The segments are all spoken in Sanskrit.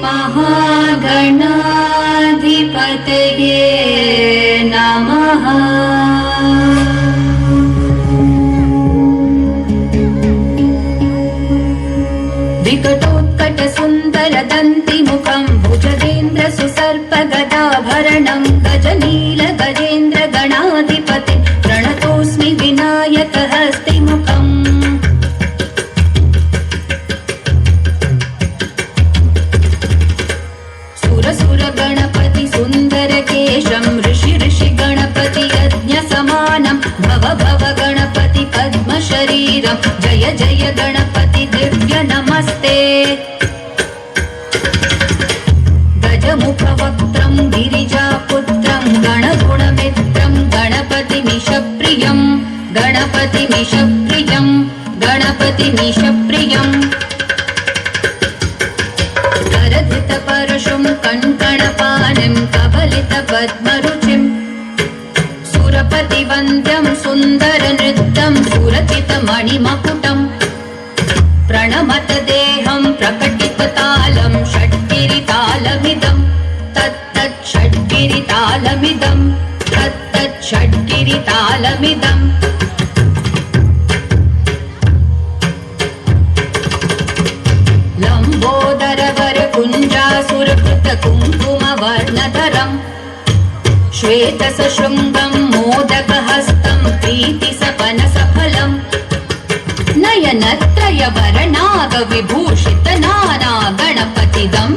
महागणाधिपतये नमः। विकटोत्कटसुन्दरदन्तिमुखं भुजगेन्द्र सुसर्पगदाभरणं गजनील गजेन्द्र गणाधिपति प्रणतोऽस्मि विनायकहस्तिमुखम्। सुरसुरगणपति सुन्दरकेशं ऋषि गणपति यज्ञसमानं भव भव गणपति पद्मशरीरं जय जय गणपति दिव्य नमस्ते। गजमुखवक्त्रं गिरिजापुत्रं गणगुणमित्रं गणपतिमीशप्रियं गणपतिमीशप्रियं गणपतिमीशप्रियं। करधितपरशुं कङ्कणपाणिं कबलितपद्मरुचिं सुरपतिवन्द्यं सुन्दरनृत्यं सुरचितमणिमकुटं प्रणमत देहं प्रकटिततालं षड्गिरितालमिदं तत्तत् षड्गिरितालमिदं तत्तत् षड्गिरितालमिदम्। लम्बोदरवरकुञ्जासुरकृतकुङ्कुमवर्णधरं श्वेतसशृङ्गं मोदकहस्तं प्रीतिसपनसफलं नयनत्रयवरनागविभूषितनाना गणपतिदं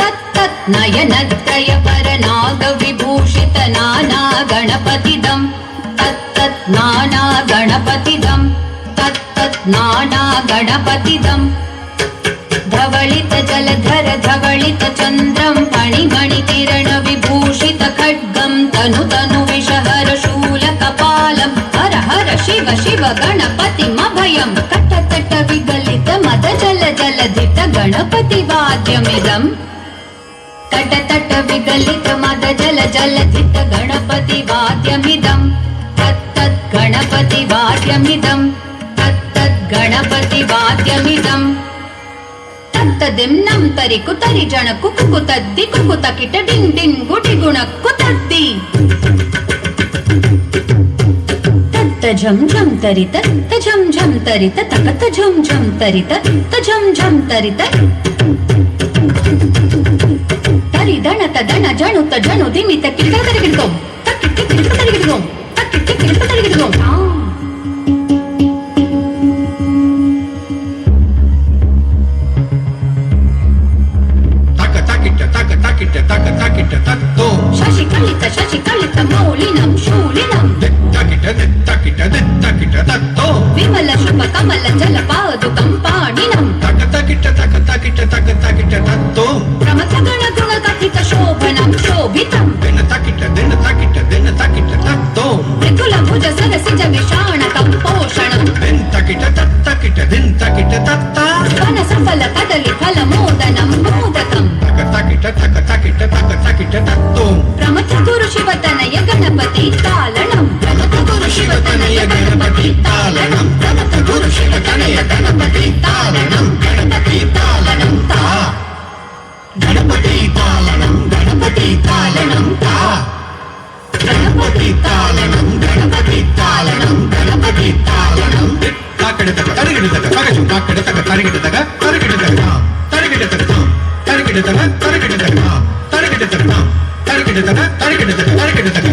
तत्तत् नयनत्रयवरनागविभूषितनाना गणपतिदं तत्तत् नाना गणपतिदं तत्तत् नाना गणपतिदं। धवलित जलधर धवलित चन्द्रं फणिमणिकिरण विभूषित खड्गं तनु तनु विषहर शूलकपालं हर हर शिव शिव गणपतिमभयं कट कट विगलित मद जल जलधित गणपति वाद्यमिदं कट तट विगलित मद जल जलधित गणपति वाद्यमिदं तत्तत् गणपति वाद्यमिदं तत्तत् गणपति वाद्यमिदं। तदिम्नं तरिकु तरि जण कुकु तद्दि कुकु तकिट डिं डिं गुटि गुणक्कु तद्दि तत्त झं झं तरित तझं झं तरित तकत झं झं तरित तझं झं तरित तरि दण तदण जणु तजणु दिमित किट तरिगिडो तकिट किट तरिगिडो तकिट किट तरिगिडो। शशिकलित शशिकलित मौलिनं शूलिनं विमल शुभ कमल जल पादुकं पाणिनं प्रमथ गण गुण कथित शोभनं शोभितं त्रिकुल भुज सरसिज विषाणकं पोषणं वन सफल कदली फल मोदनं मोदकं प्रमथ गुरु शिवतनय गणपति तालनं प्रमथ गुरु शिवतनय गणपति तालनं प्रमथ गुरु शिवतनय गणपति तालनं गणपति तालनं ता गणपति तालनं गणपति तालनं ता गणपति तालनं गणपति तालनं गणपति तालनं ताकड़तक तरिगिडतक तगजु ताकड़तक तरिगिडतक तरिगिडतक तरिगिडतक तरिगिडतक तरिगिडतक तरिगिडतक तरिगिडतक तरिगिडतक तरिगिडतक